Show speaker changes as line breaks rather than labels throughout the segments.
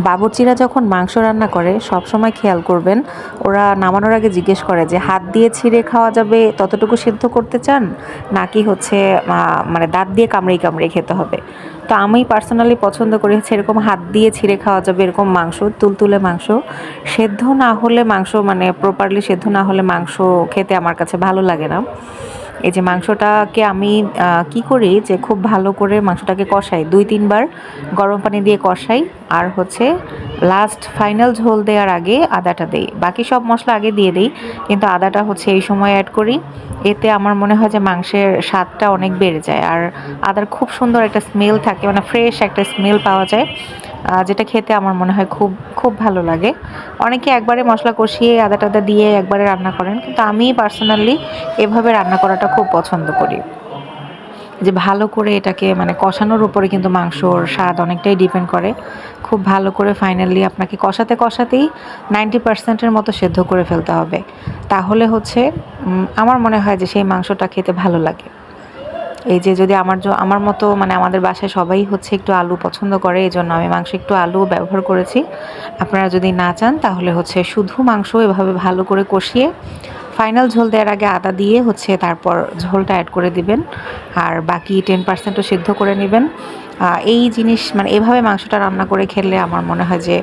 বাবুর্চিরা যখন মাংস রান্না করে সব সময় খেয়াল করবেন, ওরা নামানোর আগে জিজ্ঞেস করে যে হাত দিয়ে ছিঁড়ে খাওয়া যাবে ততটুকু সিদ্ধ করতে চান, নাকি হচ্ছে মানে দাঁত দিয়ে কামড়িয়ে কামড়িয়ে খেতে হবে। তো আমি পার্সোনালি পছন্দ করি হচ্ছে এরকম হাত দিয়ে ছিঁড়ে খাওয়া যাবে এরকম মাংস, তুলতুলে মাংস। সেদ্ধ না হলে মাংস, মানে প্রপারলি সেদ্ধ না হলে মাংস খেতে আমার কাছে ভালো লাগে না। এই যে মাংসটাকে আমি কি করি যে খুব ভালো করে মাংসটাকে কষাই, 2-3 বার গরম পানি দিয়ে কষাই। আর হচ্ছে লাস্ট ফাইনাল ঝোল দেওয়ার আগে আদাটা দেই, বাকি সব মশলা আগে দিয়ে দিই, কিন্তু আদাটা হচ্ছে এই সময় অ্যাড করি। এতে আমার মনে হয় যে মাংসের স্বাদটা অনেক বেড়ে যায়, আর আদার খুব সুন্দর একটা স্মেল থাকে, মানে ফ্রেশ একটা স্মেল পাওয়া যায়, যেটা খেতে আমার মনে হয় খুব খুব ভালো লাগে। অনেকে একবারে মশলা কষিয়ে আদা টাদা দিয়ে একবারে রান্না করেন, কিন্তু আমি পার্সোনালি এভাবে রান্না করাটা খুব পছন্দ করি। যে ভালো করে এটাকে মানে কষানোর উপরে কিন্তু মাংসর স্বাদ অনেকটাই ডিপেন্ড করে। খুব ভালো করে ফাইনালি আপনাকে কষাতে কষাতেই 90%-এর মতো সেদ্ধ করে ফেলতে হবে। তাহলে হচ্ছে আমার মনে হয় যে সেই মাংসটা খেতে ভালো লাগে। এই যে যদি আমার মতো মানে আমাদের বাসায় সবাই হচ্ছে একটু আলু পছন্দ করে, এজন্য আমি মাংস একটু আলু ব্যবহার করেছি। আপনারা যদি না চান তাহলে হচ্ছে শুধু মাংস এভাবে ভালো করে কষিয়ে ফাইনাল ঝোল দেওয়ার আগে আদা দিয়ে হচ্ছে তারপর ঝোলটা অ্যাড করে দিবেন, আর বাকি 10%ও সিদ্ধ করে নেবেন। এই জিনিস মানে এভাবে মাংসটা রান্না করে খেলে আমার মনে হয় যে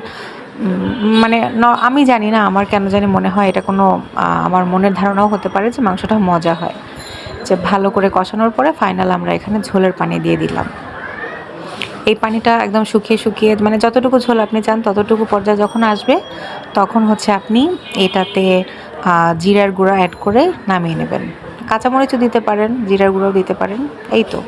মানে আমি জানি না, আমার কেন জানি মনে হয় এটা কোনো আমার মনের ধারণাও হতে পারে যে মাংসটা মজা হয়। যে ভালো করে কষানোর পরে ফাইনাল আমরা এখানে ঝোলের পানি দিয়ে দিলাম। এই পানিটা একদম শুকিয়ে শুকিয়ে মানে যতটুকু ঝোল আপনি চান ততটুকু পর্যায়ে যখন আসবে, তখন হচ্ছে আপনি এটাতে জিরার গুঁড়া অ্যাড করে নামিয়ে নেবেন। কাঁচামরিচও দিতে পারেন, জিরার গুঁড়াও দিতে পারেন, এই তো।